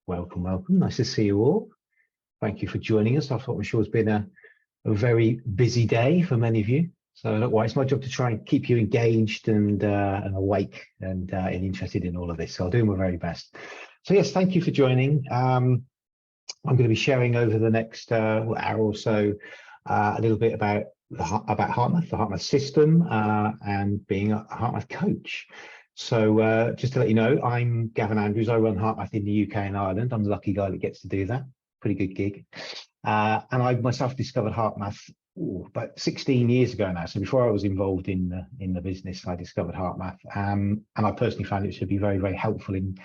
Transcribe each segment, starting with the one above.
Welcome, welcome. Nice to see you all. Thank you for joining us. I'm sure it's been a very busy day for many of you. So look, it's my job to try and keep you engaged and awake and interested in all of this. So I'll do my very best. So yes, thank you for joining. I'm going to be sharing over the next hour or so a little bit about HeartMath, the HeartMath system, and being a HeartMath coach. So just to let you know, I'm Gavin Andrews. I run HeartMath in the UK and Ireland. I'm the lucky guy that gets to do that. Pretty good gig. And I myself discovered HeartMath about 16 years ago now. So before I was involved in the business, I discovered HeartMath. And I personally found it to be very, very helpful in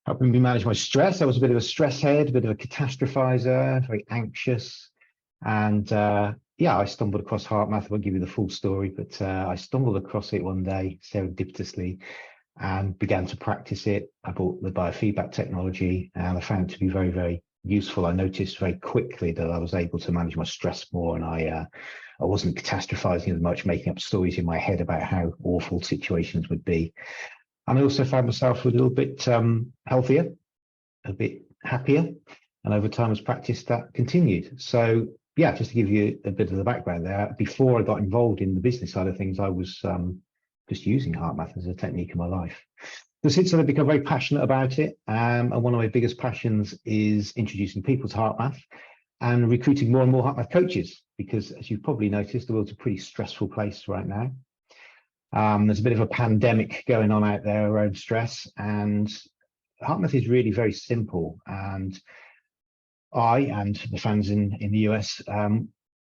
helping me manage my stress. I was a bit of a stress head, a bit of a catastrophizer, very anxious. And yeah, I stumbled across HeartMath. I won't give you the full story, but I stumbled across it one day serendipitously and began to practice it. I bought the biofeedback technology and I found it to be very, very useful. I noticed very quickly that I was able to manage my stress more, and I wasn't catastrophizing as much, making up stories in my head about how awful situations would be. And I also found myself a little bit healthier, a bit happier, and over time as practice that continued. So yeah, just to give you a bit of the background there, before I got involved in the business side of things, I was just using HeartMath as a technique in my life. But since then, I've become very passionate about it. And one of my biggest passions is introducing people to HeartMath and recruiting more and more HeartMath coaches, because as you've probably noticed, the world's a pretty stressful place right now. There's a bit of a pandemic going on out there around stress, and HeartMath is really very simple. And I and the fans in the US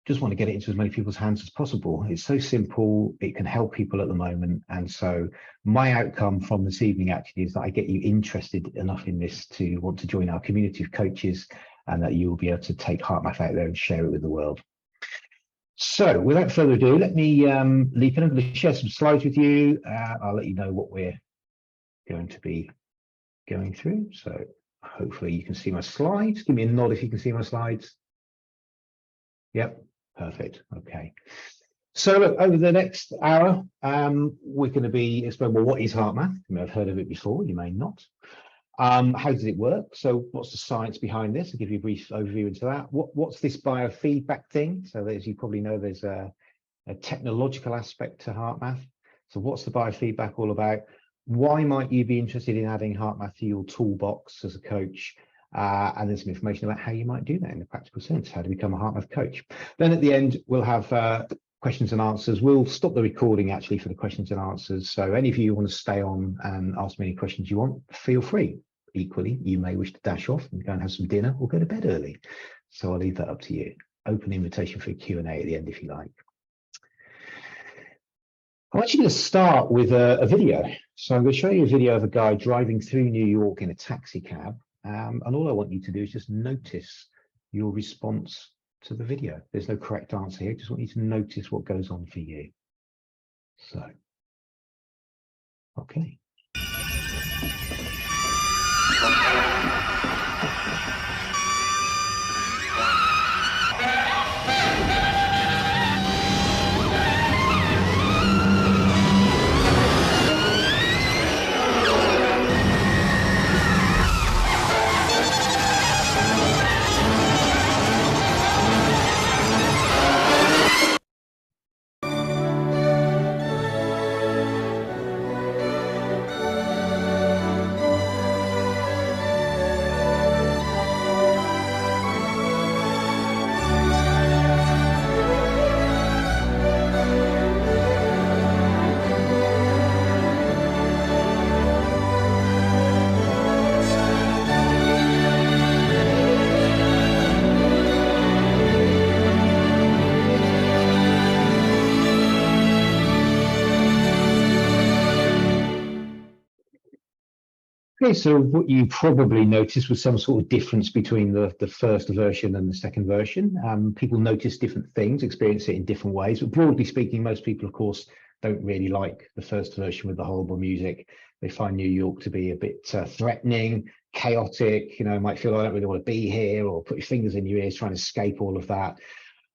just want to get it into as many people's hands as possible. It's so simple, it can help people at the moment. And so my outcome from this evening actually is that I get you interested enough in this to want to join our community of coaches, and that you will be able to take HeartMath out there and share it with the world. So without further ado, let me leap in. I'm going to share some slides with you. I'll let you know what we're going to be going through. So hopefully you can see my slides. Give me a nod if you can see my slides. Yep, perfect. Okay. So look, over the next hour, we're going to be exploring, well, what is HeartMath? You may have heard of it before, you may not. How does it work? So what's the science behind this? I'll give you a brief overview into that. What's this biofeedback thing? So as you probably know, there's a technological aspect to HeartMath. So what's the biofeedback all about? Why might you be interested in adding HeartMath to your toolbox as a coach? And there's some information about how you might do that in a practical sense, how to become a HeartMath coach. Then at the end, we'll have questions and answers. We'll stop the recording actually for the questions and answers. So any of you who want to stay on and ask me any questions you want, feel free. Equally, you may wish to dash off and go and have some dinner or go to bed early. So I'll leave that up to you. Open invitation for a Q&A at the end if you like. I'm actually going to start with a video. So I'm going to show you a video of a guy driving through New York in a taxi cab. And all I want you to do is just notice your response to the video. There's no correct answer here. Just want you to notice what goes on for you. So, okay. Okay, so what you probably noticed was some sort of difference between the first version and the second version. People notice different things, experience it in different ways, but broadly speaking, most people, of course, don't really like the first version with the horrible music. They find New York to be a bit threatening, chaotic, might feel I don't really want to be here, or put your fingers in your ears trying to escape all of that.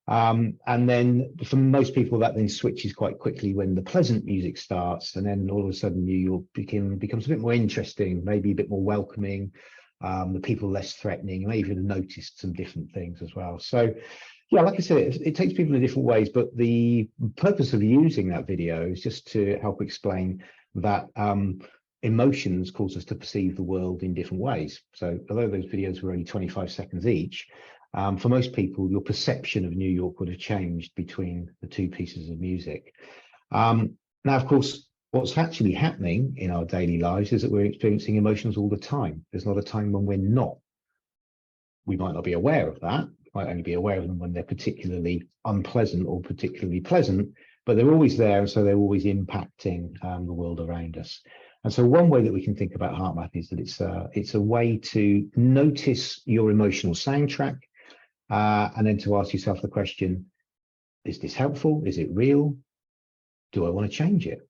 And then for most people, that then switches quite quickly when the pleasant music starts, and then all of a sudden New York becomes a bit more interesting, maybe a bit more welcoming, The people less threatening. You may even have noticed some different things as well. So yeah, like I said, it takes people in different ways, but the purpose of using that video is just to help explain that emotions cause us to perceive the world in different ways. So although those videos were only 25 seconds each, for most people, your perception of New York would have changed between the two pieces of music. Now, of course, what's actually happening in our daily lives is that we're experiencing emotions all the time. There's not a time when we're not. We might not be aware of that. We might only be aware of them when they're particularly unpleasant or particularly pleasant, but they're always there, and so they're always impacting the world around us. And so one way that we can think about HeartMath is that it's a way to notice your emotional soundtrack, and then to ask yourself the question, is this helpful? Is it real? Do I want to change it?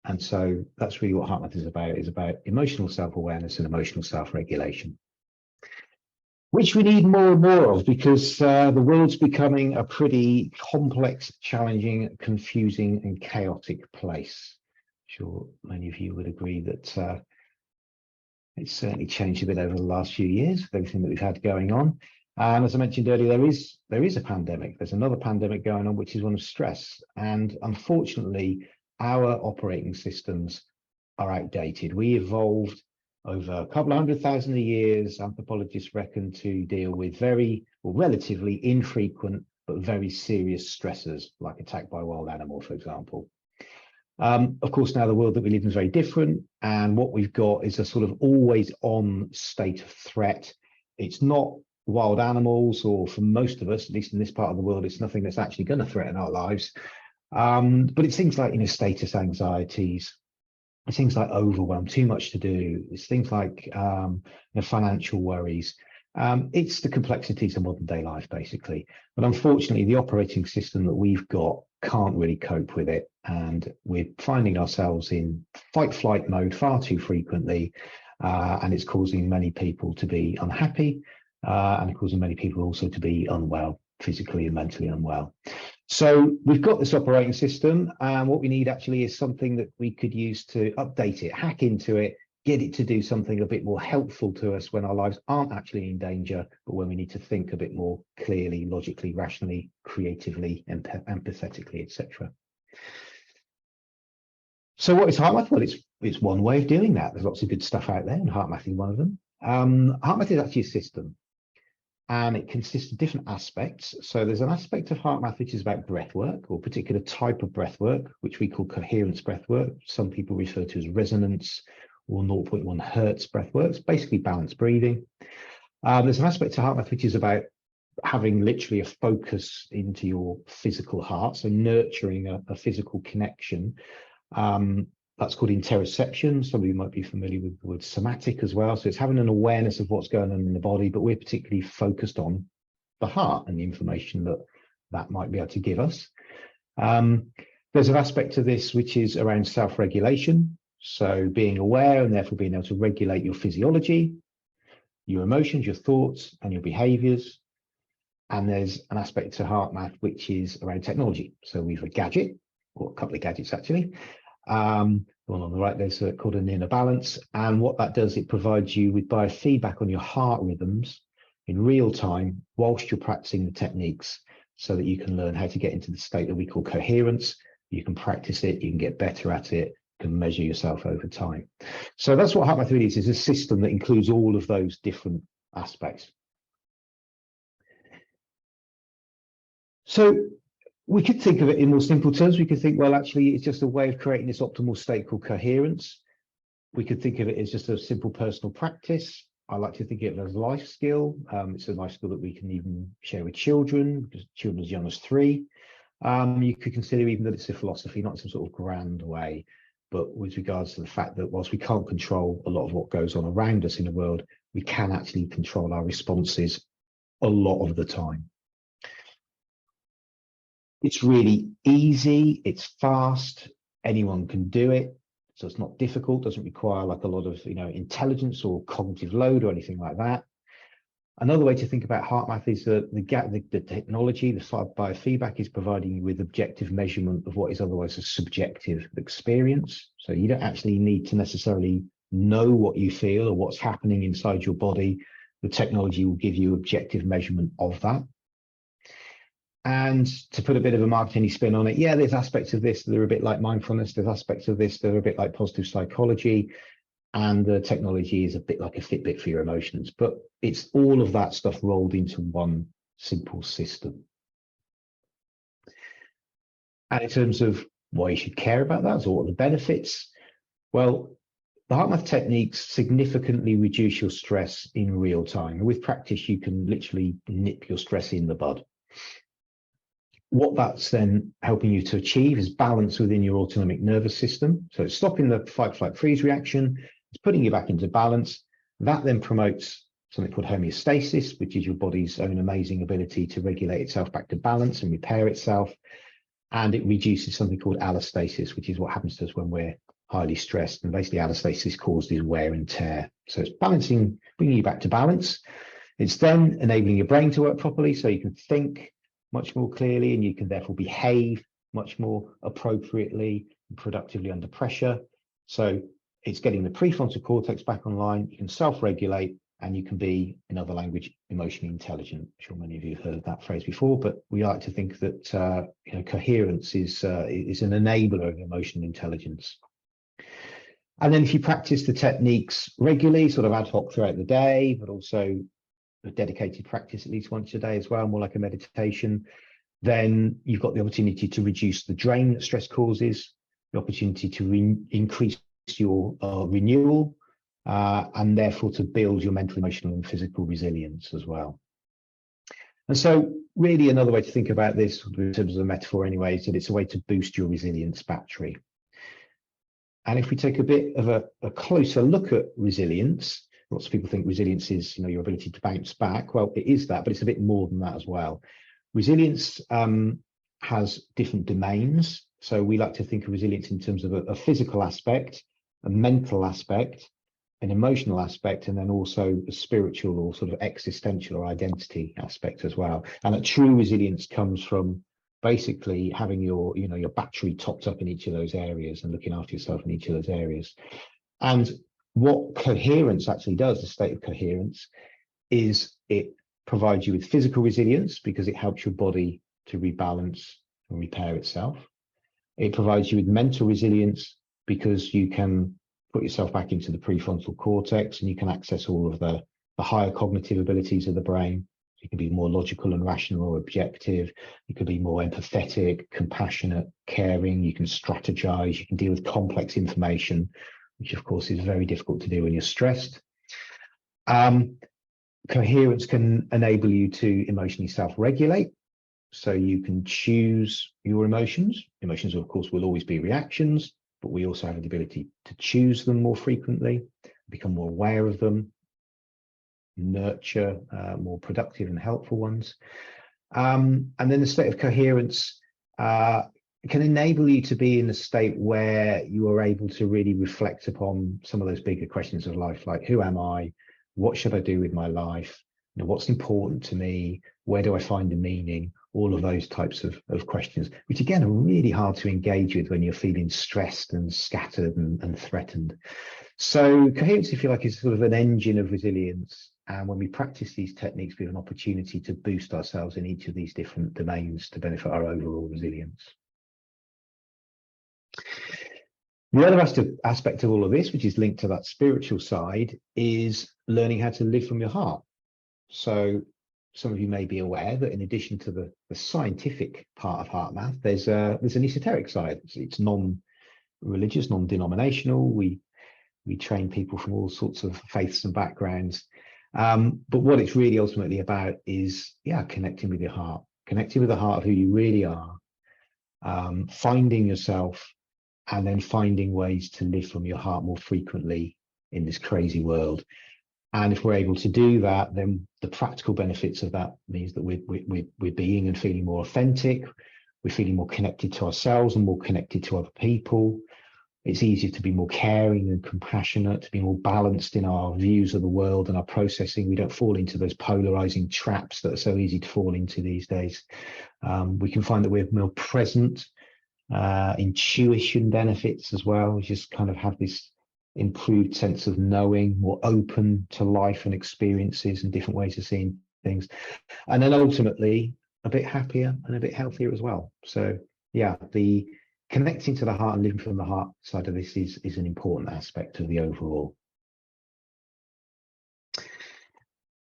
And so that's really what HeartMath is about emotional self-awareness and emotional self-regulation, which we need more and more of, because the world's becoming a pretty complex, challenging, confusing, and chaotic place. I'm sure many of you would agree that it's certainly changed a bit over the last few years with everything that we've had going on. And as I mentioned earlier, there is a pandemic. There's another pandemic going on, which is one of stress. And unfortunately, our operating systems are outdated. We evolved over a couple of 100,000 years, anthropologists reckon, to deal with relatively infrequent but very serious stressors, like attack by a wild animal, for example. Of course, now the world that we live in is very different, and what we've got is a sort of always on state of threat. It's not wild animals, or for most of us, at least in this part of the world, it's nothing that's actually going to threaten our lives. But it's things like, status anxieties, it's things like overwhelm, too much to do. It's things like financial worries. It's the complexities of modern day life, basically. But unfortunately, the operating system that we've got can't really cope with it. And we're finding ourselves in fight-flight mode far too frequently. And it's causing many people to be unhappy, and causing many people also to be unwell, physically and mentally unwell. So we've got this operating system, and what we need actually is something that we could use to update it, hack into it, get it to do something a bit more helpful to us when our lives aren't actually in danger, but when we need to think a bit more clearly, logically, rationally, creatively, empathetically, etc. So what is HeartMath? Well, it's one way of doing that. There's lots of good stuff out there, and HeartMath is one of them. HeartMath is actually a system, and it consists of different aspects. So there's an aspect of HeartMath which is about breath work, or a particular type of breath work, which we call coherence breath work. Some people refer to as resonance or 0.1 hertz breath work. It's basically balanced breathing. There's an aspect to HeartMath which is about having literally a focus into your physical heart, so nurturing a physical connection. That's called interoception. Some of you might be familiar with the word somatic as well. So it's having an awareness of what's going on in the body, but we're particularly focused on the heart and the information that might be able to give us. There's an aspect to this which is around self-regulation. So being aware and therefore being able to regulate your physiology, your emotions, your thoughts, and your behaviors. And there's an aspect to HeartMath which is around technology. So we've a gadget, or a couple of gadgets actually. The one on the right there's called an inner balance, and what that does, it provides you with biofeedback on your heart rhythms in real time whilst you're practicing the techniques, so that you can learn how to get into the state that we call coherence. You can practice it, you can get better at it, you can measure yourself over time. So that's what HeartMath really is a system that includes all of those different aspects. So we could think of it in more simple terms. We could think, well, actually, it's just a way of creating this optimal state called coherence. We could think of it as just a simple personal practice. I like to think of it as a life skill. It's a life skill that we can even share with children, because children as young as 3. You could consider even that it's a philosophy, not some sort of grand way, but with regards to the fact that whilst we can't control a lot of what goes on around us in the world, we can actually control our responses a lot of the time. It's really easy, it's fast, anyone can do it. So it's not difficult, doesn't require like a lot of intelligence or cognitive load or anything like that. Another way to think about HeartMath is that the technology, the biofeedback, is providing you with objective measurement of what is otherwise a subjective experience. So you don't actually need to necessarily know what you feel or what's happening inside your body, the technology will give you objective measurement of that. And to put a bit of a marketing spin on it, yeah, there's aspects of this that are a bit like mindfulness. There's aspects of this that are a bit like positive psychology. And the technology is a bit like a Fitbit for your emotions. But it's all of that stuff rolled into one simple system. And in terms of why you should care about that, so what are the benefits? Well, the HeartMath techniques significantly reduce your stress in real time. And with practice, you can literally nip your stress in the bud. What that's then helping you to achieve is balance within your autonomic nervous system. So it's stopping the fight, flight, freeze reaction. It's putting you back into balance. That then promotes something called homeostasis, which is your body's own amazing ability to regulate itself back to balance and repair itself. And it reduces something called allostasis, which is what happens to us when we're highly stressed. And basically allostasis causes wear and tear. So it's balancing, bringing you back to balance. It's then enabling your brain to work properly so you can think much more clearly, and you can therefore behave much more appropriately and productively under pressure. So it's getting the prefrontal cortex back online. You can self-regulate, and you can be, in other language, emotionally intelligent. I'm sure many of you have heard that phrase before, but we like to think that coherence is an enabler of emotional intelligence. And then if you practice the techniques regularly, sort of ad hoc throughout the day, but also a dedicated practice at least once a day as well, more like a meditation, then you've got the opportunity to reduce the drain that stress causes, the opportunity to increase your renewal, and therefore to build your mental, emotional, and physical resilience as well. And so really another way to think about this, in terms of a metaphor anyway, is that it's a way to boost your resilience battery. And if we take a bit of a closer look at resilience, lots of people think resilience is, your ability to bounce back. Well, it is that, but it's a bit more than that as well. Resilience has different domains. So we like to think of resilience in terms of a physical aspect, a mental aspect, an emotional aspect, and then also a spiritual or sort of existential or identity aspect as well. And that true resilience comes from basically having your battery topped up in each of those areas and looking after yourself in each of those areas. And what coherence actually does, the state of coherence, is it provides you with physical resilience because it helps your body to rebalance and repair itself. It provides you with mental resilience because you can put yourself back into the prefrontal cortex and you can access all of the higher cognitive abilities of the brain. You can be more logical and rational or objective. You can be more empathetic, compassionate, caring. You can strategize. You can deal with complex information, which of course is very difficult to do when you're stressed. Coherence can enable you to emotionally self-regulate. So you can choose your emotions. Emotions, of course, will always be reactions, but we also have the ability to choose them more frequently, become more aware of them, nurture more productive and helpful ones. And then the state of coherence can enable you to be in a state where you are able to really reflect upon some of those bigger questions of life, like who am I? What should I do with my life? What's important to me? Where do I find the meaning? All of those types of questions, which again are really hard to engage with when you're feeling stressed and scattered and threatened. So coherence, if you like, is sort of an engine of resilience. And when we practice these techniques, we have an opportunity to boost ourselves in each of these different domains to benefit our overall resilience. The other aspect of all of this, which is linked to that spiritual side, is learning how to live from your heart. So some of you may be aware that in addition to the scientific part of HeartMath, there's an esoteric side. It's non-religious, non-denominational. We train people from all sorts of faiths and backgrounds. But what it's really ultimately about is, connecting with your heart, connecting with the heart of who you really are, finding yourself, and then finding ways to live from your heart more frequently in this crazy world. And if we're able to do that, then the practical benefits of that means that we're being and feeling more authentic. We're feeling more connected to ourselves and more connected to other people. It's easier to be more caring and compassionate, to be more balanced in our views of the world and our processing. We don't fall into those polarizing traps that are so easy to fall into these days. We can find that we're more present. Intuition benefits as well. We just kind of have this improved sense of knowing, more open to life and experiences and different ways of seeing things. And then ultimately a bit happier and a bit healthier as well. So yeah, the connecting to the heart and living from the heart side of this is an important aspect of the overall.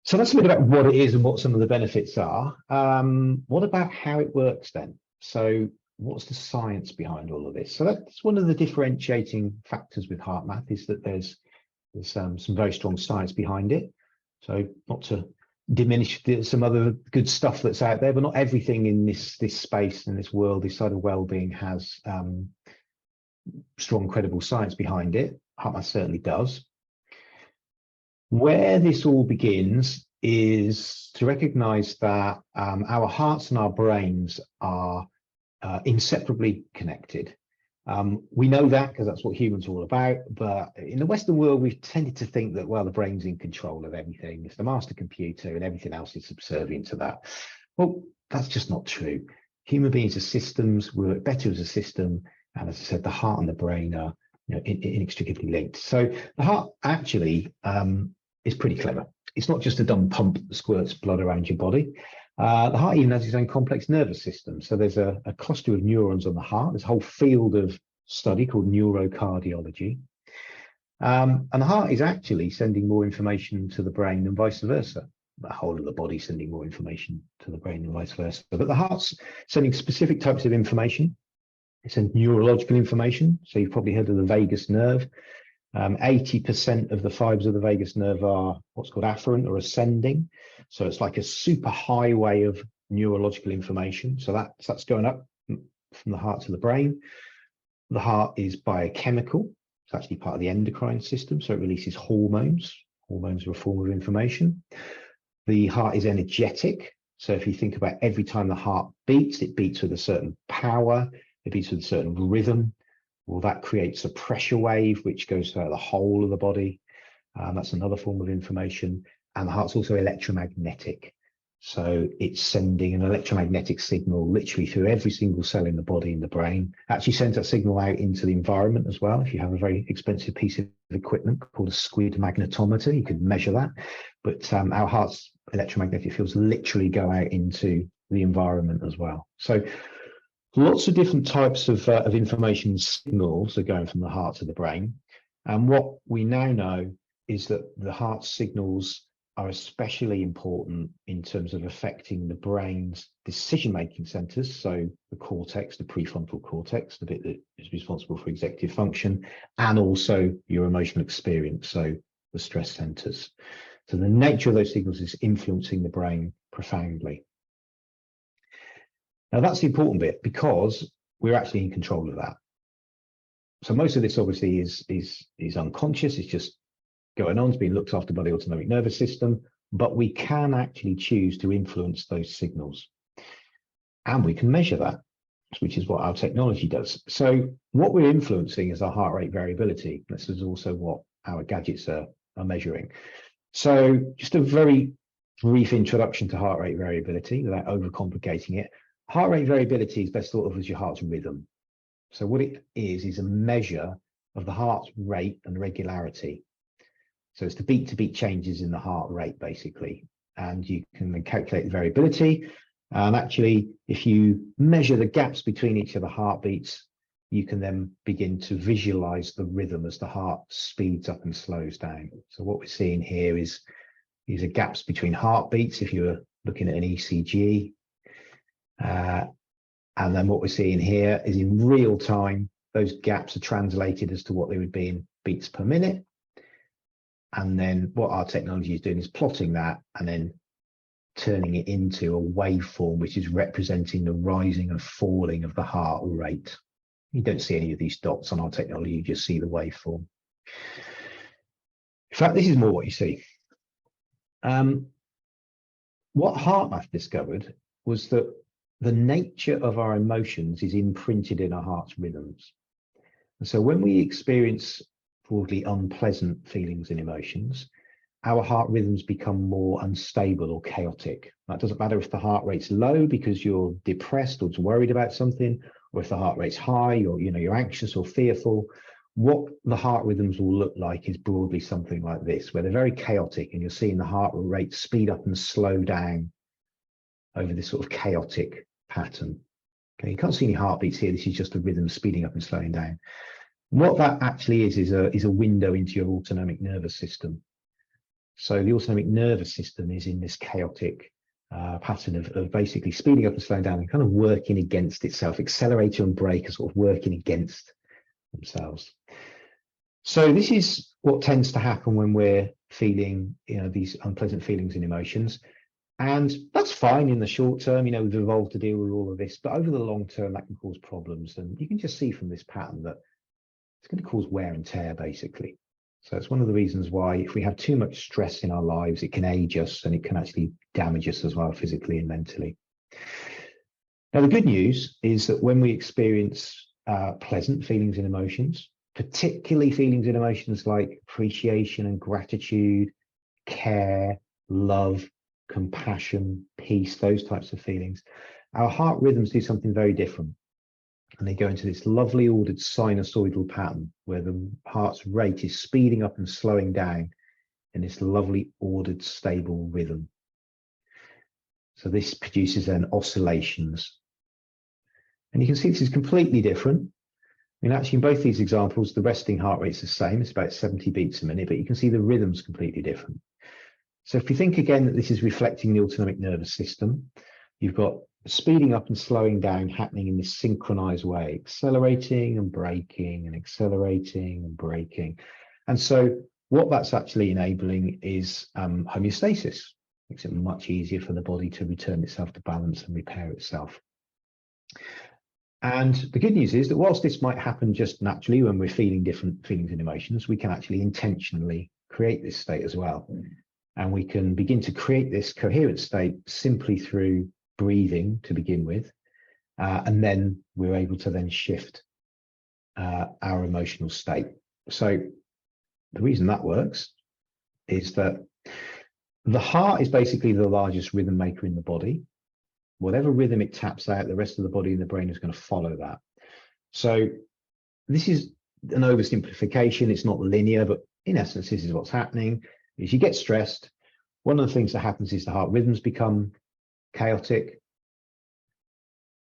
So let's look at what it is and what some of the benefits are. What about how it works then? So what's the science behind all of this? So that's one of the differentiating factors with HeartMath, is that there's some very strong science behind it. So not to diminish some other good stuff that's out there, but not everything in this space and this world, this side of well-being, has strong, credible science behind it. HeartMath certainly does. Where this all begins is to recognize that our hearts and our brains are inseparably connected. We know that because that's what humans are all about, but in the Western world, we've tended to think that, well, the brain's in control of everything. It's the master computer and everything else is subservient to that. Well, that's just not true. Human beings are systems. We work better as a system. And as I said, the heart and the brain are, inextricably linked. So the heart actually is pretty clever. It's not just a dumb pump that squirts blood around your body. The heart even has its own complex nervous system. So there's a cluster of neurons on the heart. There's a whole field of study called neurocardiology. And the heart is actually sending more information to the brain and vice versa. The whole of the body sending more information to the brain and vice versa. But the heart's sending specific types of information. It sends neurological information. So you've probably heard of the vagus nerve. 80% of the fibers of the vagus nerve are what's called afferent or ascending. So it's like a super highway of neurological information. So that's going up from the heart to the brain. The heart is biochemical. It's actually part of the endocrine system. So it releases hormones. Hormones are a form of information. The heart is energetic. So if you think about every time the heart beats, it beats with a certain power. It beats with a certain rhythm. Well, that creates a pressure wave, which goes throughout the whole of the body. That's another form of information. And the heart's also electromagnetic. So it's sending an electromagnetic signal literally through every single cell in the body and the brain. Actually sends that signal out into the environment as well. If you have a very expensive piece of equipment called a squid magnetometer, you can measure that. But our heart's electromagnetic fields literally go out into the environment as well. So lots of different types of information signals are going from the heart to the brain. And what we now know is that the heart signals are especially important in terms of affecting the brain's decision-making centers. So the cortex, the prefrontal cortex, the bit that is responsible for executive function, and also your emotional experience, so the stress centers. So the nature of those signals is influencing the brain profoundly. Now that's the important bit, because we're actually in control of that. So most of this obviously is unconscious. It's just going on. It's being looked after by the autonomic nervous system, but we can actually choose to influence those signals. And we can measure that, which is what our technology does. So what we're influencing is our heart rate variability. This is also what our gadgets are measuring. So just a very brief introduction to heart rate variability without overcomplicating it. Heart rate variability is best thought of as your heart's rhythm. So what it is a measure of the heart's rate and regularity. So it's the beat-to-beat changes in the heart rate, basically. And you can then calculate the variability. And actually, if you measure the gaps between each of the heartbeats, you can then begin to visualize the rhythm as the heart speeds up and slows down. So what we're seeing here is these are gaps between heartbeats if you're looking at an ECG. And then what we're seeing here is in real time, those gaps are translated as to what they would be in beats per minute. And then what our technology is doing is plotting that and then turning it into a waveform, which is representing the rising and falling of the heart rate. You don't see any of these dots on our technology, you just see the waveform. In fact, this is more what you see. What HeartMath discovered was that the nature of our emotions is imprinted in our heart's rhythms. And so when we experience broadly unpleasant feelings and emotions, our heart rhythms become more unstable or chaotic. That doesn't matter if the heart rate's low because you're depressed or worried about something, or if the heart rate's high or you're anxious or fearful. what the heart rhythms will look like is broadly something like this, where they're very chaotic, and you're seeing the heart rate speed up and slow down over this sort of chaotic pattern. Okay, you can't see any heartbeats here. This is just a rhythm speeding up and slowing down. What that actually is a window into your autonomic nervous system. So the autonomic nervous system is in this chaotic pattern of basically speeding up and slowing down and kind of working against itself. Accelerator and brake are sort of working against themselves. So this is what tends to happen when we're feeling, these unpleasant feelings and emotions. And that's fine in the short term, we've evolved to deal with all of this, but over the long term, that can cause problems. And you can just see from this pattern that it's going to cause wear and tear, basically. So it's one of the reasons why if we have too much stress in our lives, it can age us and it can actually damage us as well, physically and mentally. Now, the good news is that when we experience pleasant feelings and emotions, particularly feelings and emotions like appreciation and gratitude, care, love, compassion, peace, those types of feelings, our heart rhythms do something very different. And they go into this lovely ordered sinusoidal pattern where the heart's rate is speeding up and slowing down in this lovely ordered stable rhythm. So this produces then oscillations. And you can see this is completely different. I mean, actually, in both these examples, the resting heart rate's the same. It's about 70 beats a minute, but you can see the rhythm's completely different. So if we think again that this is reflecting the autonomic nervous system, you've got speeding up and slowing down happening in this synchronized way, accelerating and braking and accelerating and braking. And so what that's actually enabling is homeostasis. Makes it much easier for the body to return itself to balance and repair itself. And the good news is that whilst this might happen just naturally when we're feeling different feelings and emotions, we can actually intentionally create this state as well. And we can begin to create this coherent state simply through breathing to begin with. And then we're able to then shift our emotional state. So the reason that works is that the heart is basically the largest rhythm maker in the body. Whatever rhythm it taps out, the rest of the body and the brain is going to follow that. So this is an oversimplification. It's not linear, but in essence, this is what's happening. Is you get stressed, one of the things that happens is the heart rhythms become chaotic.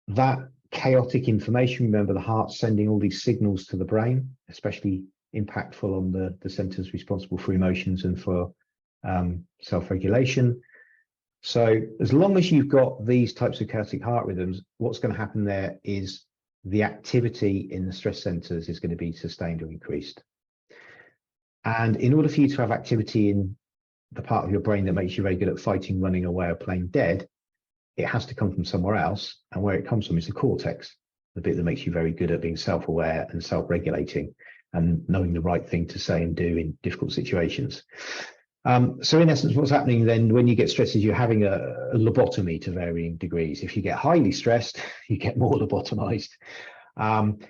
That chaotic information, remember the heart's sending all these signals to the brain, especially impactful on the centers responsible for emotions and for self-regulation. So as long as you've got these types of chaotic heart rhythms, what's going to happen there is the activity in the stress centers is going to be sustained or increased. And in order for you to have activity in the part of your brain that makes you very good at fighting, running away, or playing dead, it has to come from somewhere else. And where it comes from is the cortex, the bit that makes you very good at being self-aware and self-regulating and knowing the right thing to say and do in difficult situations. So in essence, what's happening then when you get stressed is you're having a lobotomy to varying degrees. If you get highly stressed, you get more lobotomized. And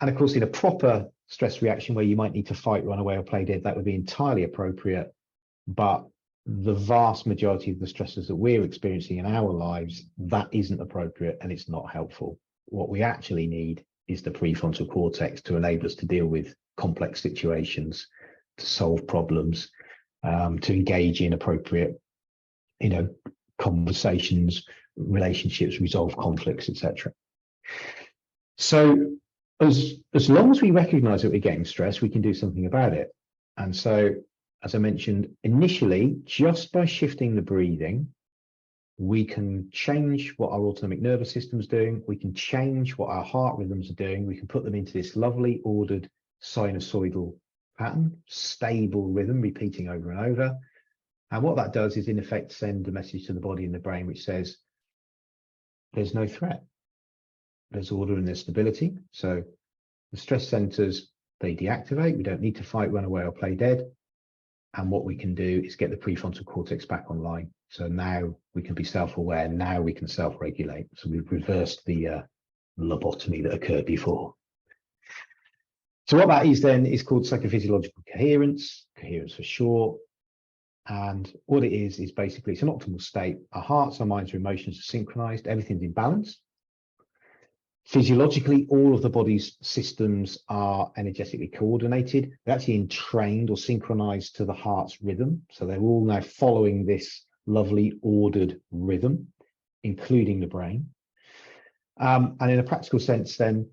of course, in a proper stress reaction where you might need to fight, run away, or play dead, that would be entirely appropriate. But the vast majority of the stresses that we're experiencing in our lives, that isn't appropriate and it's not helpful. What we actually need is the prefrontal cortex to enable us to deal with complex situations, to solve problems, to engage in appropriate, conversations, relationships, resolve conflicts, etc. So as long as we recognize that we're getting stressed, we can do something about it. And so, as I mentioned initially, just by shifting the breathing, we can change what our autonomic nervous system is doing. We can change what our heart rhythms are doing. We can put them into this lovely ordered sinusoidal pattern, stable rhythm, repeating over and over. And what that does is in effect send a message to the body and the brain which says there's no threat, there's order and there's stability. So the stress centers, they deactivate. We don't need to fight, run away, or play dead. And what we can do is get the prefrontal cortex back online. So now we can be self-aware. Now we can self-regulate. So we've reversed the lobotomy that occurred before. So what that is then is called psychophysiological coherence, coherence for short. And what it is basically it's an optimal state. Our hearts, our minds, our emotions are synchronized. Everything's in balance. Physiologically, all of the body's systems are energetically coordinated. They're actually entrained or synchronized to the heart's rhythm. So they're all now following this lovely ordered rhythm, including the brain. And in a practical sense, then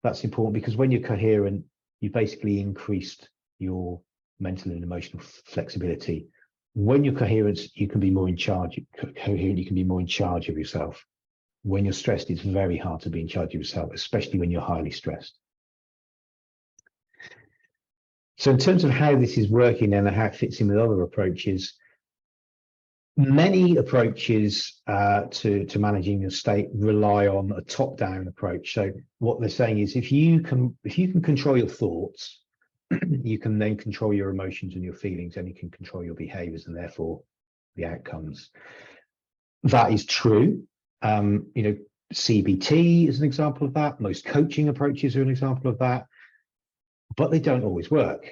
that's important because when you're coherent, you basically increased your mental and emotional flexibility. When you're coherent, you can be more in charge. Coherent, you can be more in charge of yourself. When you're stressed, it's very hard to be in charge of yourself, especially when you're highly stressed. So in terms of how this is working and how it fits in with other approaches, many approaches to managing your state rely on a top-down approach. So what they're saying is if you can control your thoughts, you can then control your emotions and your feelings, and you can control your behaviors and therefore the outcomes. That is true. CBT is an example of that. Most coaching approaches are an example of that, but they don't always work.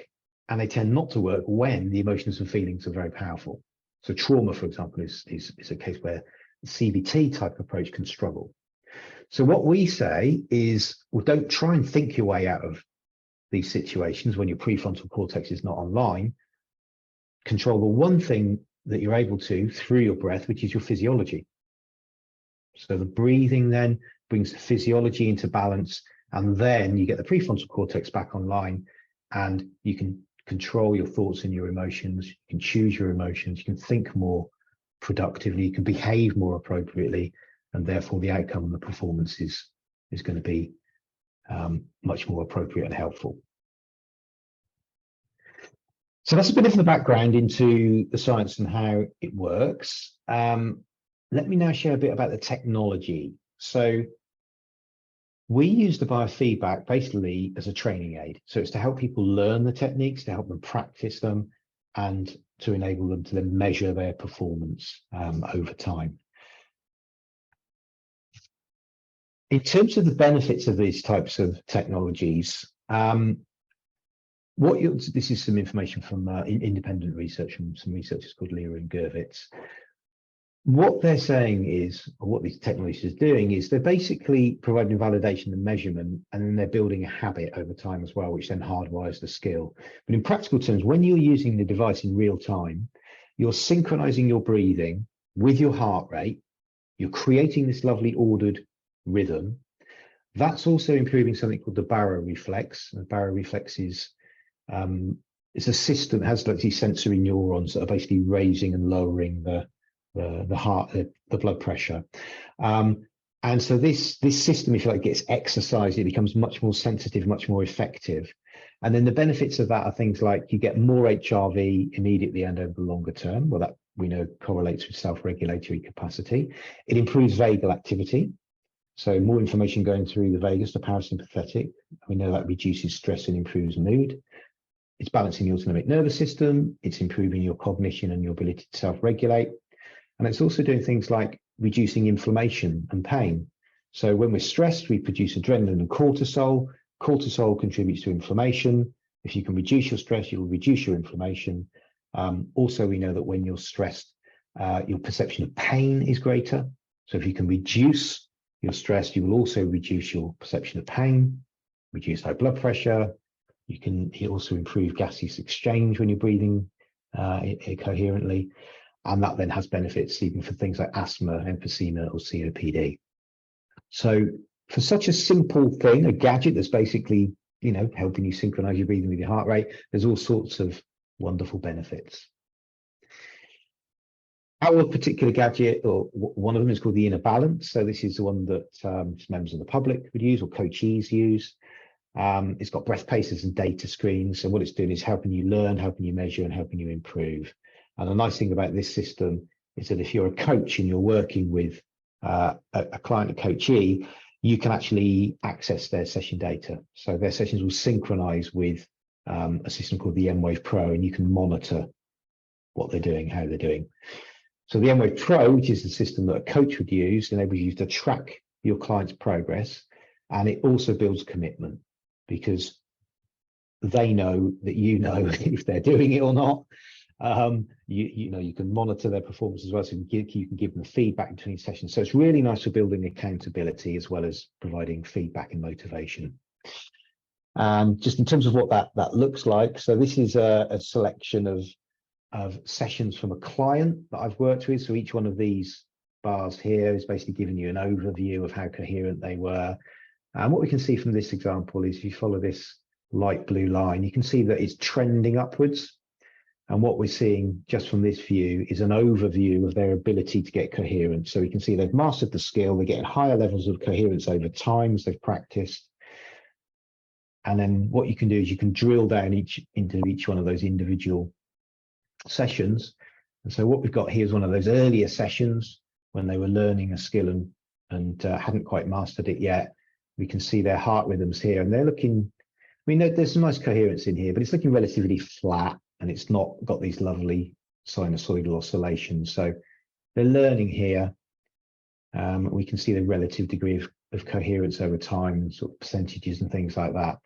And they tend not to work when the emotions and feelings are very powerful. So trauma, for example, is a case where the CBT type approach can struggle. So what we say is, well, don't try and think your way out of these situations when your prefrontal cortex is not online. Control the one thing that you're able to through your breath, which is your physiology. So the breathing then brings the physiology into balance, and then you get the prefrontal cortex back online, and you can control your thoughts and your emotions. You can choose your emotions. You can think more productively. You can behave more appropriately, and therefore the outcome and the performance is going to be much more appropriate and helpful. So that's a bit of the background into the science and how it works. Let me now share a bit about the technology. So we use the biofeedback basically as a training aid. So it's to help people learn the techniques, to help them practice them, and to enable them to then measure their performance over time. In terms of the benefits of these types of technologies, this is some information from independent research from some researchers called Lear and Gervitz. What they're saying is, or what these technologies are doing, is they're basically providing validation and measurement, and then they're building a habit over time as well, which then hardwires the skill. But in practical terms, when you're using the device in real time, you're synchronizing your breathing with your heart rate. You're creating this lovely ordered rhythm. That's also improving something called the baroreflex. The baroreflex is it's a system that has like these sensory neurons that are basically raising and lowering the heart, the blood pressure. And so this system, if you like, gets exercised, it becomes much more sensitive, much more effective. And then the benefits of that are things like you get more HRV immediately and over the longer term. Well, that we know correlates with self-regulatory capacity. It improves vagal activity. So more information going through the vagus, the parasympathetic. We know that reduces stress and improves mood. It's balancing the autonomic nervous system. It's improving your cognition and your ability to self-regulate. And it's also doing things like reducing inflammation and pain. So when we're stressed, we produce adrenaline and cortisol. Cortisol contributes to inflammation. If you can reduce your stress, you'll reduce your inflammation. Also, we know that when you're stressed, your perception of pain is greater. So if you can reduce your stress, you will also reduce your perception of pain, reduce high blood pressure. You also improve gaseous exchange when you're breathing coherently. And that then has benefits even for things like asthma, emphysema, or COPD. So for such a simple thing, a gadget that's basically, helping you synchronize your breathing with your heart rate, there's all sorts of wonderful benefits. Our particular gadget, or one of them, is called the Inner Balance. So this is the one that members of the public would use, or coachees use. It's got breath pacers and data screens. So what it's doing is helping you learn, helping you measure, and helping you improve. And the nice thing about this system is that if you're a coach and you're working with a client, a coachee, you can actually access their session data. So their sessions will synchronize with a system called the M-Wave Pro, and you can monitor what they're doing, how they're doing. So the M-Wave Pro, which is the system that a coach would use, enables you to track your client's progress, and it also builds commitment because they know that you know if they're doing it or not. You can monitor their performance as well, so you can give them feedback between sessions. So it's really nice for building accountability as well as providing feedback and motivation. And just in terms of what that looks like, so this is a selection of sessions from a client that I've worked with. So each one of these bars here is basically giving you an overview of how coherent they were. And what we can see from this example is if you follow this light blue line, you can see that it's trending upwards. And what we're seeing just from this view is an overview of their ability to get coherent. So we can see they've mastered the skill, they're getting higher levels of coherence over time as they've practiced. And then what you can do is you can drill down into each one of those individual sessions. And so what we've got here is one of those earlier sessions when they were learning a skill and hadn't quite mastered it yet. We can see their heart rhythms here, and they're looking, I mean, there's some nice coherence in here, but it's looking relatively flat, and it's not got these lovely sinusoidal oscillations. So they're learning here. We can see the relative degree of coherence over time, sort of percentages and things like that.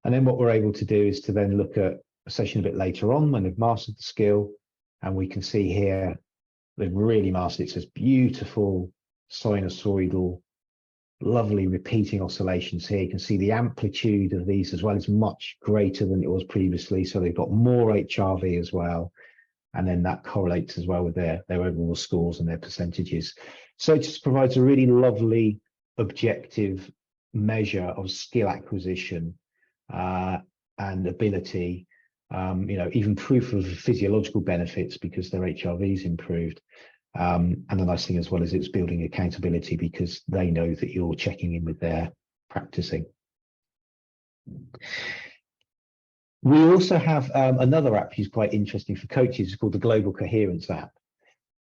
And then what we're able to do is to then look at a session a bit later on when they've mastered the skill, and we can see here they've really mastered it. So it's beautiful sinusoidal, lovely repeating oscillations here. You can see the amplitude of these as well is much greater than it was previously. So they've got more HRV as well. And then that correlates as well with their overall scores and their percentages. So it just provides a really lovely objective measure of skill acquisition and ability, even proof of physiological benefits because their HRV is improved. And the nice thing as well is it's building accountability because they know that you're checking in with their practicing. We also have another app which is quite interesting for coaches. It's called the Global Coherence app.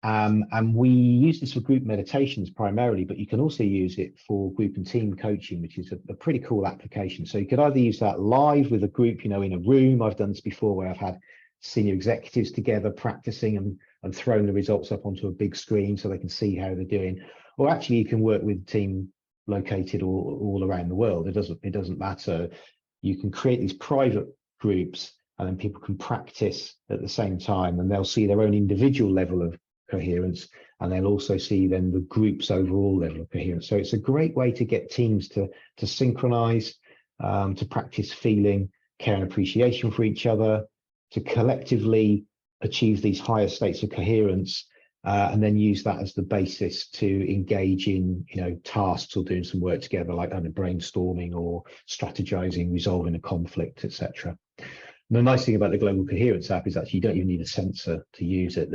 And we use this for group meditations primarily, but you can also use it for group and team coaching, which is a pretty cool application. So you could either use that live with a group, in a room. I've done this before where I've had senior executives together practicing and thrown the results up onto a big screen so they can see how they're doing. Or actually you can work with a team located all around the world. It doesn't matter. You can create these private groups and then people can practice at the same time, and they'll see their own individual level of coherence, and they'll also see then the group's overall level of coherence. So it's a great way to get teams to synchronize, to practice feeling care and appreciation for each other, to collectively achieve these higher states of coherence, and then use that as the basis to engage in tasks or doing some work together, like brainstorming or strategizing, resolving a conflict, etc. The nice thing about the Global Coherence app is actually you don't even need a sensor to use it.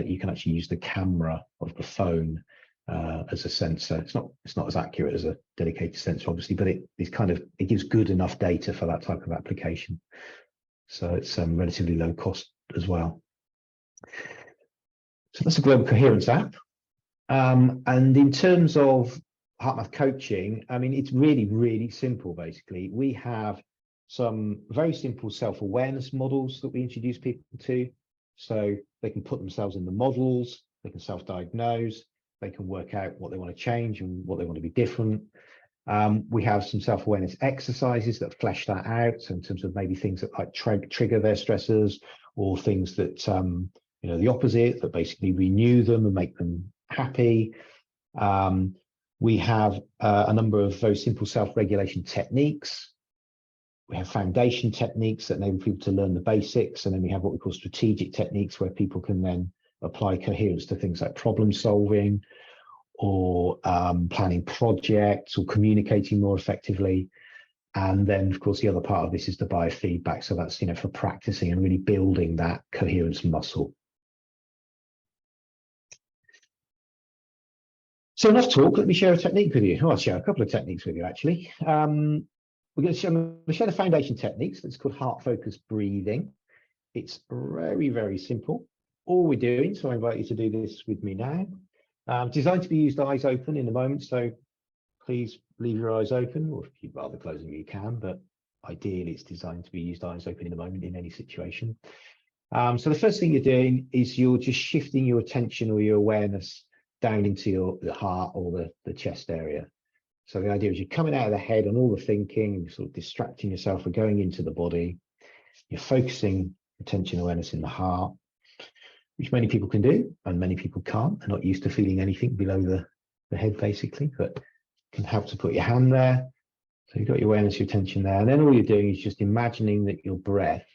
You can actually use the camera of the phone as a sensor. It's not as accurate as a dedicated sensor, obviously, but it gives good enough data for that type of application. So it's relatively low cost as well. So that's a Global Coherence app. And in terms of HeartMath coaching, I mean, it's really, really simple, basically. We have some very simple self-awareness models that we introduce people to. So they can put themselves in the models, they can self-diagnose, they can work out what they want to change and what they want to be different. We have some self-awareness exercises that flesh that out. So in terms of maybe things that like trigger their stressors, or things that, the opposite, that basically renew them and make them happy. We have a number of very simple self-regulation techniques. We have foundation techniques that enable people to learn the basics. And then we have what we call strategic techniques, where people can then apply coherence to things like problem solving, or planning projects, or communicating more effectively. And then, of course, the other part of this is the biofeedback. So that's, for practicing and really building that coherence muscle. So enough talk, let me share a technique with you. I'll share a couple of techniques with you, actually. I'm going to share the foundation techniques. It's called heart-focused breathing. It's very, very simple. All we're doing, so I invite you to do this with me now. Designed to be used eyes open in a moment, so please leave your eyes open, or if you'd rather close them, you can, but ideally it's designed to be used eyes open in a moment in any situation. So the first thing you're doing is you're just shifting your attention or your awareness down into the heart or the chest area. So the idea is you're coming out of the head and all the thinking, you're sort of distracting yourself or going into the body. You're focusing attention awareness in the heart. which many people can do and many people can't. They're not used to feeling anything below the head, basically, but can help to put your hand there. So you've got your awareness, your attention there. And then all you're doing is just imagining that your breath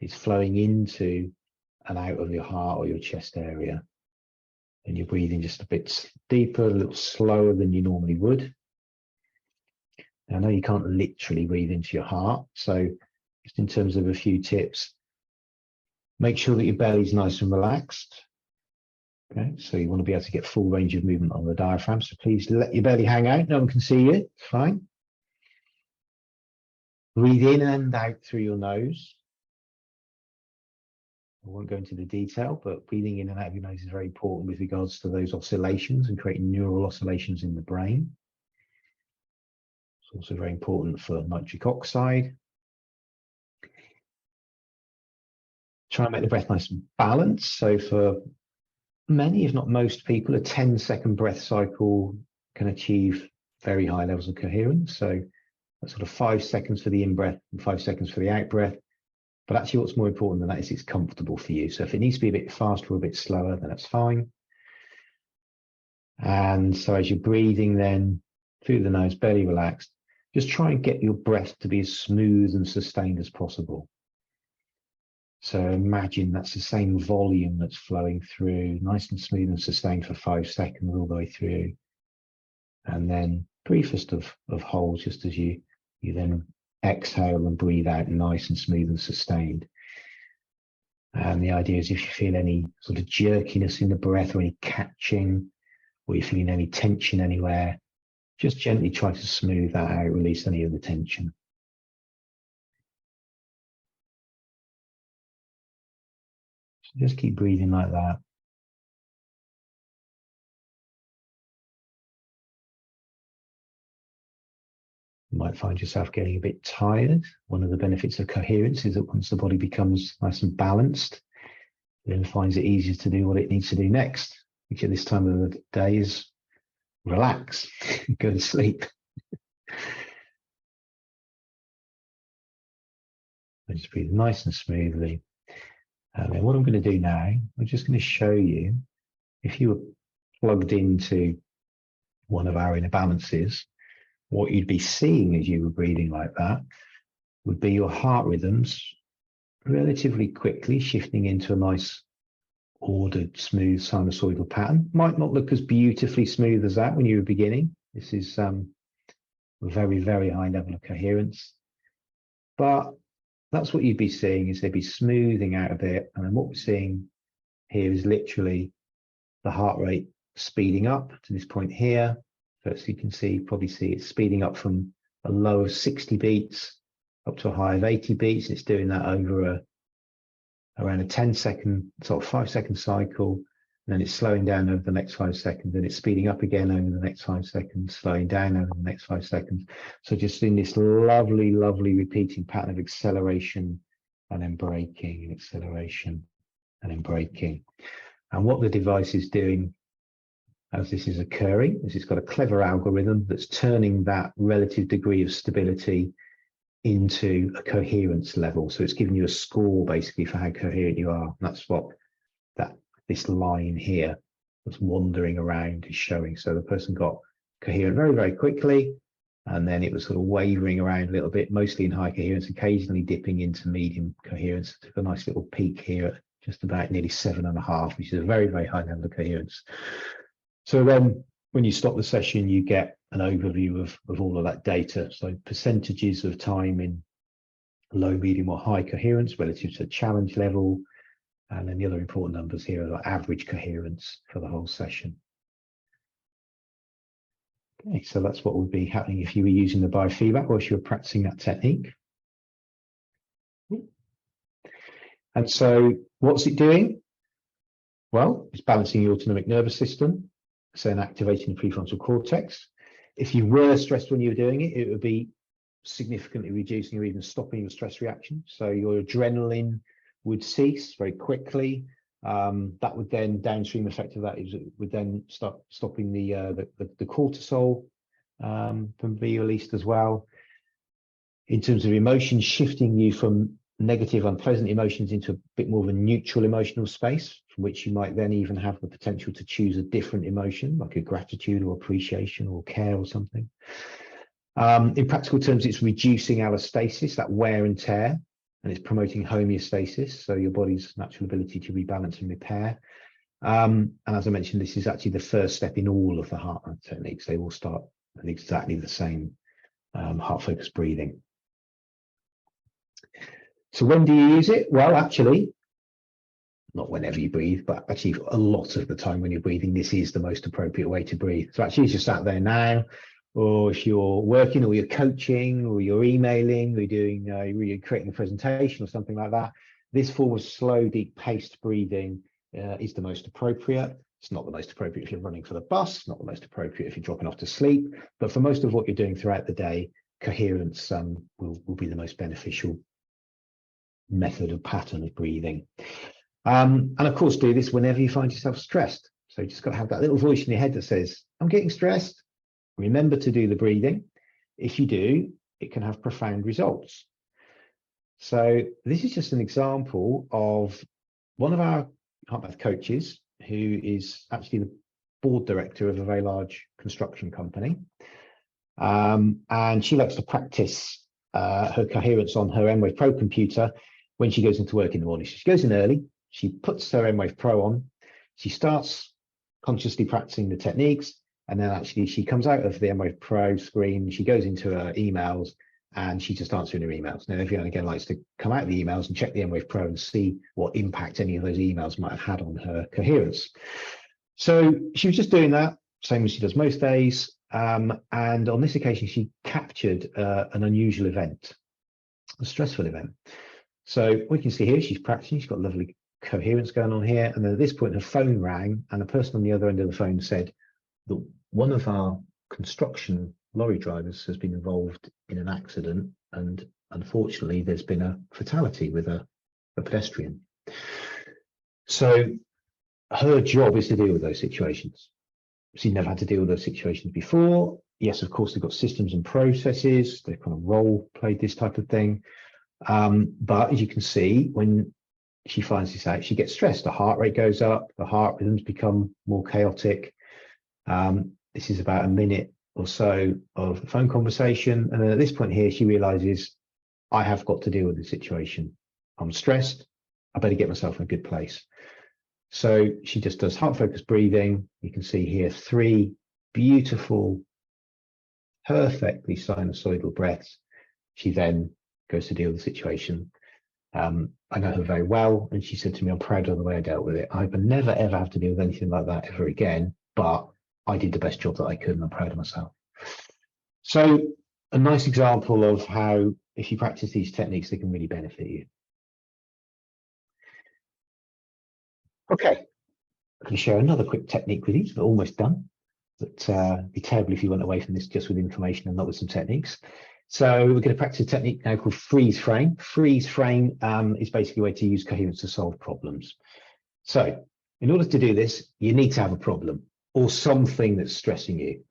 is flowing into and out of your heart or your chest area. And you're breathing just a bit deeper, a little slower than you normally would. Now, I know you can't literally breathe into your heart. So just in terms of a few tips, make sure that your belly's nice and relaxed. Okay, so you want to be able to get full range of movement on the diaphragm. So please let your belly hang out. No one can see you. It's fine. Breathe in and out through your nose. I won't go into the detail, but breathing in and out of your nose is very important with regards to those oscillations and creating neural oscillations in the brain. It's also very important for nitric oxide. Try and make the breath nice and balanced. So for many, if not most people, a 10-second breath cycle can achieve very high levels of coherence. So that's sort of 5 seconds for the in-breath and 5 seconds for the out-breath. But actually what's more important than that is it's comfortable for you. So if it needs to be a bit faster or a bit slower, then that's fine. And so as you're breathing then through the nose, belly relaxed, just try and get your breath to be as smooth and sustained as possible. So imagine that's the same volume that's flowing through, nice and smooth and sustained for 5 seconds all the way through. And then briefest of holds, just as you then exhale and breathe out nice and smooth and sustained. And the idea is if you feel any sort of jerkiness in the breath or any catching, or you're feeling any tension anywhere, just gently try to smooth that out, release any of the tension. So just keep breathing like that. You might find yourself getting a bit tired. One of the benefits of coherence is that once the body becomes nice and balanced, it then finds it easier to do what it needs to do next, which at this time of the day is relax, go to sleep. And just breathe nice and smoothly. And then what I'm going to do now, I'm just going to show you, if you were plugged into one of our inner balances, what you'd be seeing as you were breathing like that would be your heart rhythms relatively quickly shifting into a nice ordered, smooth sinusoidal pattern. Might not look as beautifully smooth as that when you were beginning. This is a very, very high level of coherence. But that's what you'd be seeing, is they'd be smoothing out a bit. And then what we're seeing here is literally the heart rate speeding up to this point here. First, you can probably see it's speeding up from a low of 60 beats up to a high of 80 beats. It's doing that over around a 10-second, sort of 5-second cycle. And then it's slowing down over the next 5 seconds. And it's speeding up again over the next 5 seconds, slowing down over the next 5 seconds. So just in this lovely, lovely repeating pattern of acceleration and then braking and acceleration and then braking. And what the device is doing as this is occurring is it's got a clever algorithm that's turning that relative degree of stability into a coherence level. So it's giving you a score basically for how coherent you are. And that's what this line here that's wandering around is showing. So the person got coherent very, very quickly, and then it was sort of wavering around a little bit, mostly in high coherence, occasionally dipping into medium coherence. Took a nice little peak here at just about nearly 7.5, which is a very, very high level of coherence. So then when you stop the session, you get an overview of all of that data. So percentages of time in low, medium or high coherence relative to the challenge level. And then the other important numbers here are the average coherence for the whole session. Okay, so that's what would be happening if you were using the biofeedback or if you were practicing that technique. And so what's it doing? Well, it's balancing your autonomic nervous system, so in activating the prefrontal cortex. If you were stressed when you were doing it, it would be significantly reducing or even stopping your stress reaction. So your adrenaline would cease very quickly. That would then, downstream effect of that is it would then start stopping the cortisol from being released as well. In terms of emotions, shifting you from negative, unpleasant emotions into a bit more of a neutral emotional space, from which you might then even have the potential to choose a different emotion, like a gratitude or appreciation or care or something. In practical terms, it's reducing allostasis, that wear and tear, and it's promoting homeostasis, so your body's natural ability to rebalance and repair. And as I mentioned, this is actually the first step in all of the HeartMath techniques. They all start with exactly the same heart-focused breathing. So when do you use it? Well, actually, not whenever you breathe, but actually a lot of the time when you're breathing, this is the most appropriate way to breathe. So actually, if you're sat there now, or if you're working, or you're coaching, or you're emailing, or you're creating a presentation or something like that, this form of slow, deep, paced breathing is the most appropriate. It's not the most appropriate if you're running for the bus, not the most appropriate if you're dropping off to sleep, but for most of what you're doing throughout the day, coherence will be the most beneficial method or pattern of breathing. And of course, do this whenever you find yourself stressed. So you just got to have that little voice in your head that says, I'm getting stressed. Remember to do the breathing. If you do, it can have profound results. So this is just an example of one of our HeartMath coaches, who is actually the board director of a very large construction company. And she likes to practice her coherence on her M-Wave Pro computer when she goes into work in the morning. So she goes in early, she puts her M-Wave Pro on, she starts consciously practicing the techniques, and then actually she comes out of the M-Wave Pro screen, she goes into her emails, and she just answering her emails. Now, everyone again likes to come out of the emails and check the M-Wave Pro and see what impact any of those emails might have had on her coherence. So she was just doing that, same as she does most days. And on this occasion, she captured an unusual event, a stressful event. So we can see here, she's practicing, she's got lovely coherence going on here. And then at this point, her phone rang, and the person on the other end of the phone said that one of our construction lorry drivers has been involved in an accident, and unfortunately, there's been a fatality with a pedestrian. So her job is to deal with those situations. She's never had to deal with those situations before. Yes, of course, they've got systems and processes. They've kind of role played this type of thing. But as you can see, when she finds this out, she gets stressed. The heart rate goes up, the heart rhythms become more chaotic. This is about a minute or so of phone conversation. And then at this point here, she realizes, I have got to deal with the situation. I'm stressed. I better get myself in a good place. So she just does heart-focused breathing. You can see here 3 beautiful, perfectly sinusoidal breaths. She then goes to deal with the situation. I know her very well, and she said to me, I'm proud of the way I dealt with it. I would never, ever have to deal with anything like that ever again, but I did the best job that I could, and I'm proud of myself. So a nice example of how, if you practice these techniques, they can really benefit you. Okay, I'm going to share another quick technique with you. We're almost done, but it'd be terrible if you went away from this just with information and not with some techniques. So we're going to practice a technique now called freeze frame. Freeze frame is basically a way to use coherence to solve problems. So in order to do this, you need to have a problem or something that's stressing you.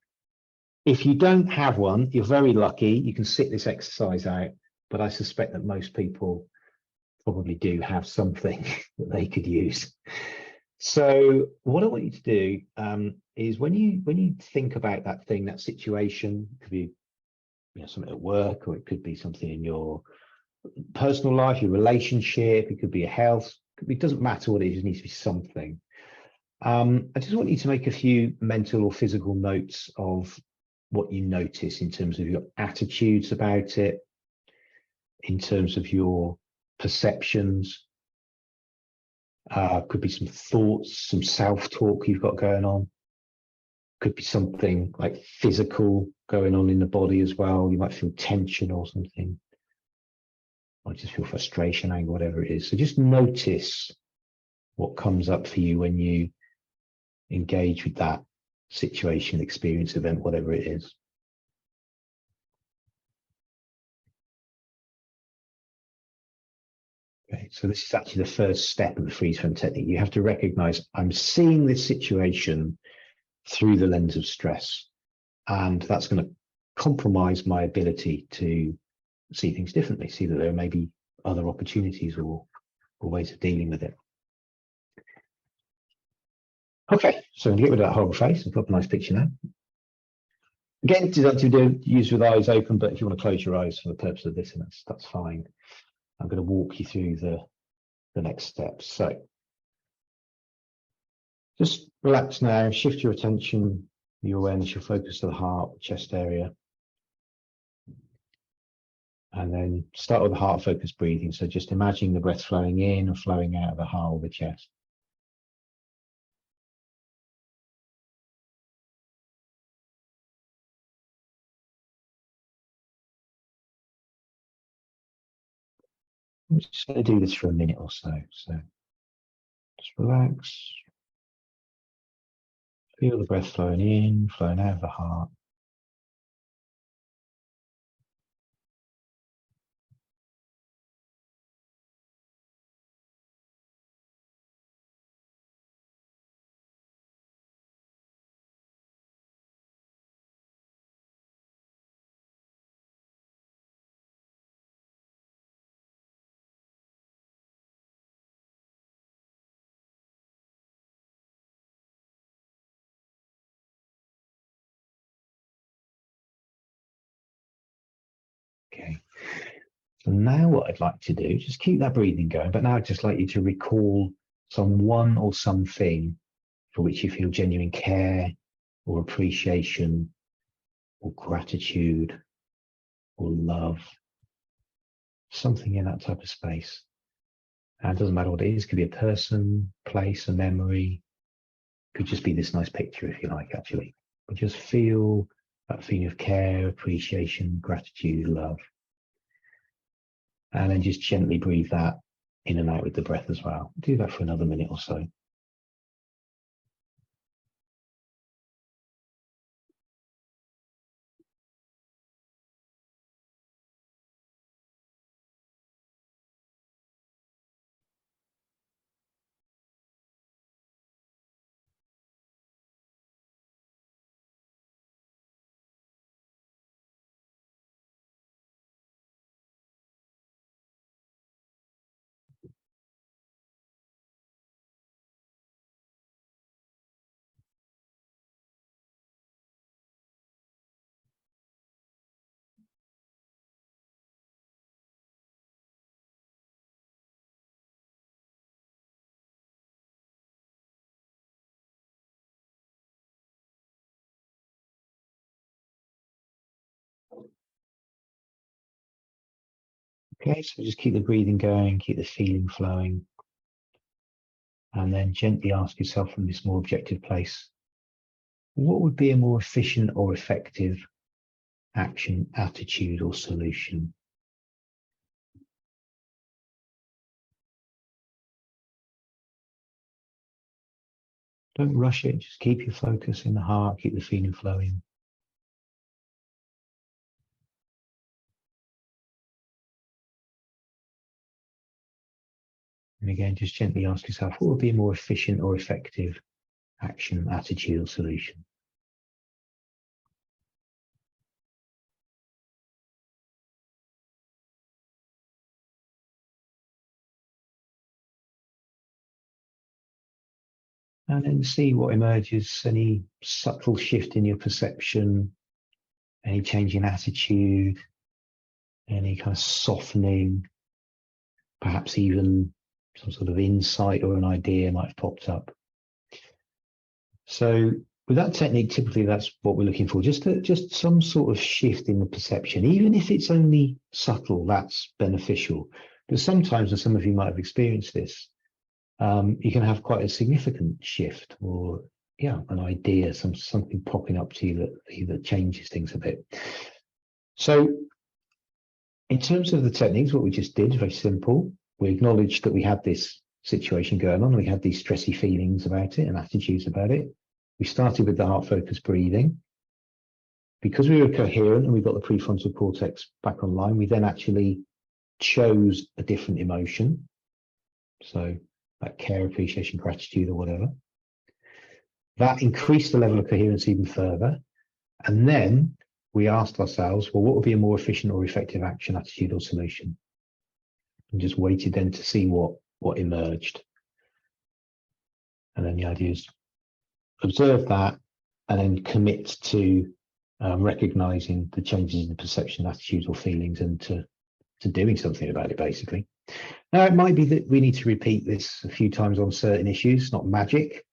If you don't have one, you're very lucky. You can sit this exercise out, but I suspect that most people probably do have something that they could use. So what I want you to do is when you think about that thing, that situation, it could be something at work, or it could be something in your personal life, your relationship, it could be your health, it doesn't matter what it is, it needs to be something. I just want you to make a few mental or physical notes of what you notice in terms of your attitudes about it, in terms of your perceptions. Could be some thoughts, some self-talk you've got going on. Could be something like physical going on in the body as well. You might feel tension or something. Might just feel frustration, anger, whatever it is. So just notice what comes up for you when you engage with that situation, experience, event, whatever it is. Okay, so this is actually the first step of the freeze frame technique. You have to recognize, I'm seeing this situation through the lens of stress, and that's going to compromise my ability to see things differently, see that there may be other opportunities or ways of dealing with it. Okay, so I'm going to get rid of that horrible face and put up a nice picture now. Again, to use with eyes open, but if you want to close your eyes for the purpose of this, and that's fine. I'm going to walk you through the next steps. So just relax now, shift your attention, your awareness, your focus to the heart, chest area. And then start with the heart focused breathing. So just imagining the breath flowing in and flowing out of the heart or the chest. I'm just going to do this for a minute or so. So just relax. Feel the breath flowing in, flowing out of the heart. Okay. So now what I'd like to do, just keep that breathing going, but now I'd just like you to recall someone or something for which you feel genuine care or appreciation or gratitude or love, something in that type of space. And it doesn't matter what it is, it could be a person, place, a memory, it could just be this nice picture if you like, actually. But just feel that feeling of care, appreciation, gratitude, love. And then just gently breathe that in and out with the breath as well. Do that for another minute or so. Okay, so just keep the breathing going, keep the feeling flowing, and then gently ask yourself from this more objective place, what would be a more efficient or effective action, attitude, or solution? Don't rush it, just keep your focus in the heart, keep the feeling flowing. And again, just gently ask yourself, what would be a more efficient or effective action, attitude, or solution? And then see what emerges, any subtle shift in your perception, any change in attitude, any kind of softening, perhaps even some sort of insight or an idea might have popped up. So with that technique, typically that's what we're looking for, just some sort of shift in the perception. Even if it's only subtle, that's beneficial. But sometimes, and some of you might have experienced this, you can have quite a significant shift or an idea, something popping up to you that changes things a bit. So in terms of the techniques, what we just did, very simple. We acknowledged that we had this situation going on. We had these stressy feelings about it and attitudes about it. We started with the heart-focused breathing. Because we were coherent and we got the prefrontal cortex back online, we then actually chose a different emotion. So that care, appreciation, gratitude, or whatever. That increased the level of coherence even further. And then we asked ourselves, well, what would be a more efficient or effective action, attitude, or solution? and just waited then to see what emerged. And then the idea is observe that and then commit to recognizing the changes in perception, attitudes, or feelings, and to doing something about it, basically. Now, it might be that we need to repeat this a few times on certain issues. It's not magic,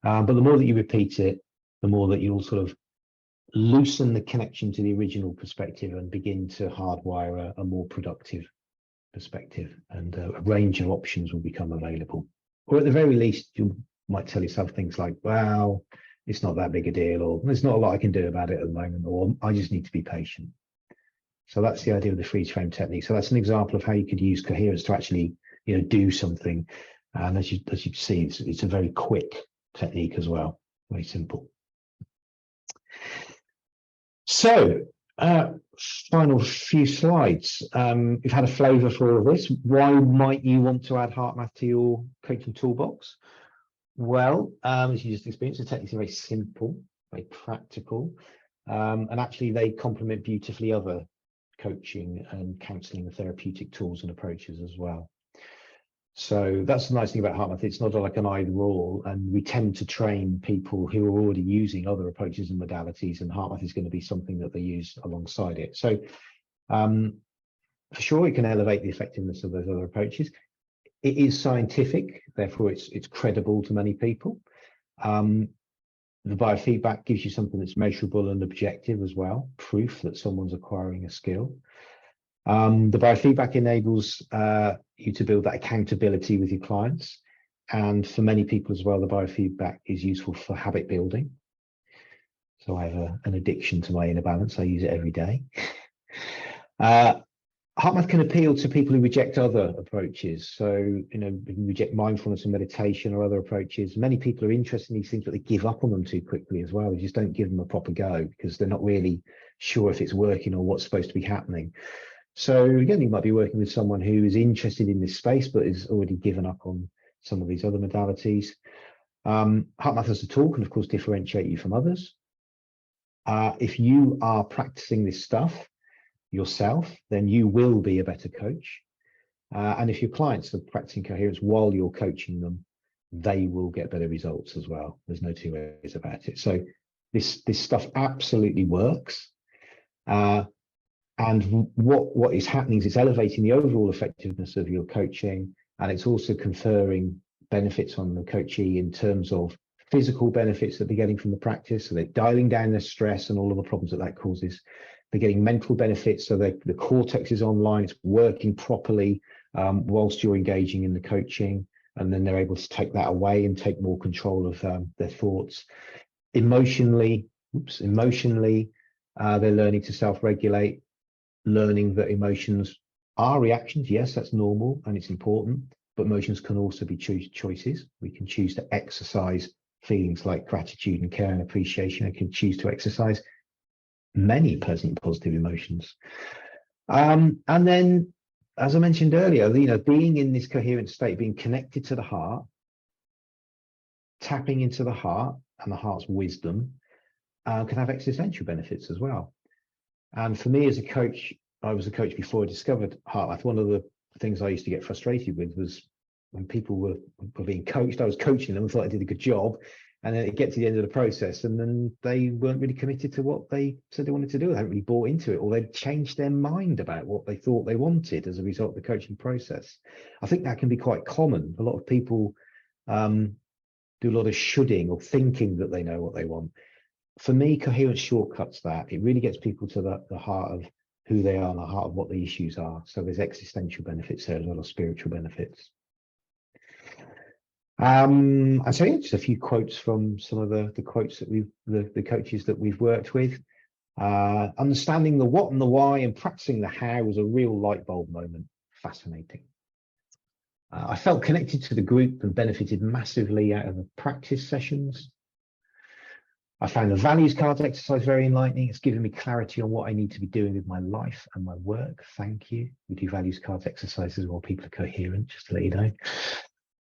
but the more that you repeat it, the more that you'll sort of loosen the connection to the original perspective and begin to hardwire a more productive perspective, and a range of options will become available. Or at the very least, you might tell yourself things like, well, it's not that big a deal, or there's not a lot I can do about it at the moment, or I just need to be patient. So that's the idea of the freeze frame technique. So that's an example of how you could use coherence to actually, do something. And as you see, it's a very quick technique as well, very simple. So, final few slides. We've had a flavour for all of this. Why might you want to add HeartMath to your coaching toolbox? Well, as you just experienced, the techniques are very simple, very practical, and actually they complement beautifully other coaching and counselling and therapeutic tools and approaches as well. So that's the nice thing about HeartMath. It's not like an either or, and we tend to train people who are already using other approaches and modalities, and HeartMath is going to be something that they use alongside it. So for sure, it can elevate the effectiveness of those other approaches. It is scientific, therefore it's credible to many people. The biofeedback gives you something that's measurable and objective as well, proof that someone's acquiring a skill. The biofeedback enables you to build that accountability with your clients. And for many people as well, the biofeedback is useful for habit building. So I have an addiction to my inner balance. I use it every day. HeartMath can appeal to people who reject other approaches. So, reject mindfulness and meditation or other approaches. Many people are interested in these things, but they give up on them too quickly as well. They just don't give them a proper go because they're not really sure if it's working or what's supposed to be happening. So again, you might be working with someone who is interested in this space, but is already given up on some of these other modalities. HeartMath as a tool can, of course, differentiate you from others. If you are practicing this stuff yourself, then you will be a better coach. And if your clients are practicing coherence while you're coaching them, they will get better results as well. There's no two ways about it. So this stuff absolutely works. And what is happening is it's elevating the overall effectiveness of your coaching, and it's also conferring benefits on the coachee in terms of physical benefits that they're getting from the practice. So they're dialing down their stress and all of the problems that causes. They're getting mental benefits, so the cortex is online, it's working properly whilst you're engaging in the coaching, and then they're able to take that away and take more control of their thoughts. Emotionally, they're learning to self-regulate, learning that emotions are reactions. Yes, that's normal and it's important, but emotions can also be choices. We can choose to exercise feelings like gratitude and care and appreciation. I can choose to exercise many pleasant, positive emotions. And then, as I mentioned earlier, being in this coherent state, being connected to the heart, tapping into the heart and the heart's wisdom can have existential benefits as well. And for me as a coach, I was a coach before I discovered HeartMath. One of the things I used to get frustrated with was when people were being coached, I was coaching them and thought I did a good job. And then it gets to the end of the process and then they weren't really committed to what they said they wanted to do. They hadn't really bought into it, or they'd changed their mind about what they thought they wanted as a result of the coaching process. I think that can be quite common. A lot of people do a lot of shoulding or thinking that they know what they want. For me, coherence shortcuts that. It really gets people to the heart of who they are and the heart of what the issues are. So there's existential benefits there as well as spiritual benefits. And so yeah, just a few quotes from some of the quotes that the coaches that we've worked with. Understanding the what and the why and practicing the how was a real light bulb moment. Fascinating. I felt connected to the group and benefited massively out of the practice sessions. I found the values cards exercise very enlightening. It's given me clarity on what I need to be doing with my life and my work. Thank you. We do values cards exercises while people are coherent, just to let you know.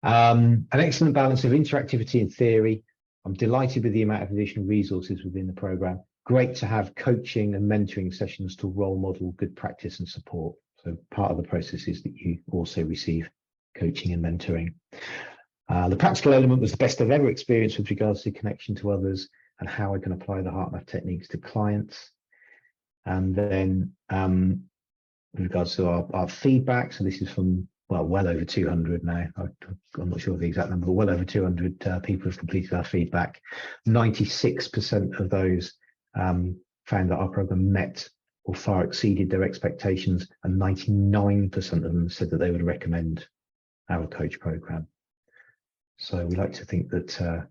An excellent balance of interactivity and theory. I'm delighted with the amount of additional resources within the program. Great to have coaching and mentoring sessions to role model good practice and support. So So part of the process is that you also receive coaching and mentoring. The practical element was the best I've ever experienced with regards to connection to others and how I can apply the HeartMath techniques to clients. And then with regards to our feedback, so this is from, well over 200 now. I'm not sure of the exact number, but well over 200 people have completed our feedback. 96% of those found that our program met or far exceeded their expectations, and 99% of them said that they would recommend our coach program. So we like to think that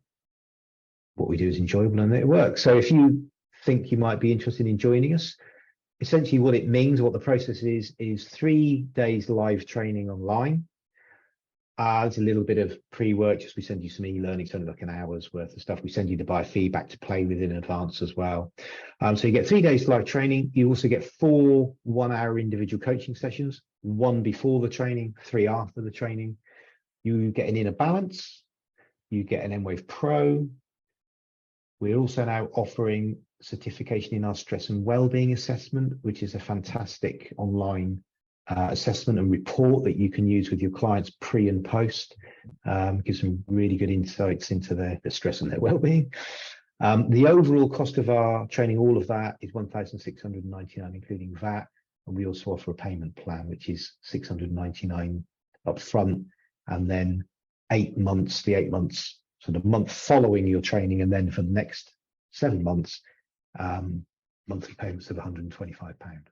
what we do is enjoyable and that it works. So if you think you might be interested in joining us, essentially what it means, what the process is 3 days live training online. There's a little bit of pre-work, just we send you some e-learning, it's only like an hour's worth of stuff. We send you the biofeedback to play with in advance as well. So you get 3 days live training. You also get 4 one-hour individual coaching sessions, 1 before the training, 3 after the training. You get an inner balance, you get an M-Wave Pro. We're also now offering certification in our stress and wellbeing assessment, which is a fantastic online assessment and report that you can use with your clients pre and post. Gives some really good insights into their stress and their wellbeing. The overall cost of our training, all of that, is $1,699, including VAT. And we also offer a payment plan, which is $699 up front, and then 8 months, the 8 months, so the month following your training, and then for the next 7 months, monthly payments of £125.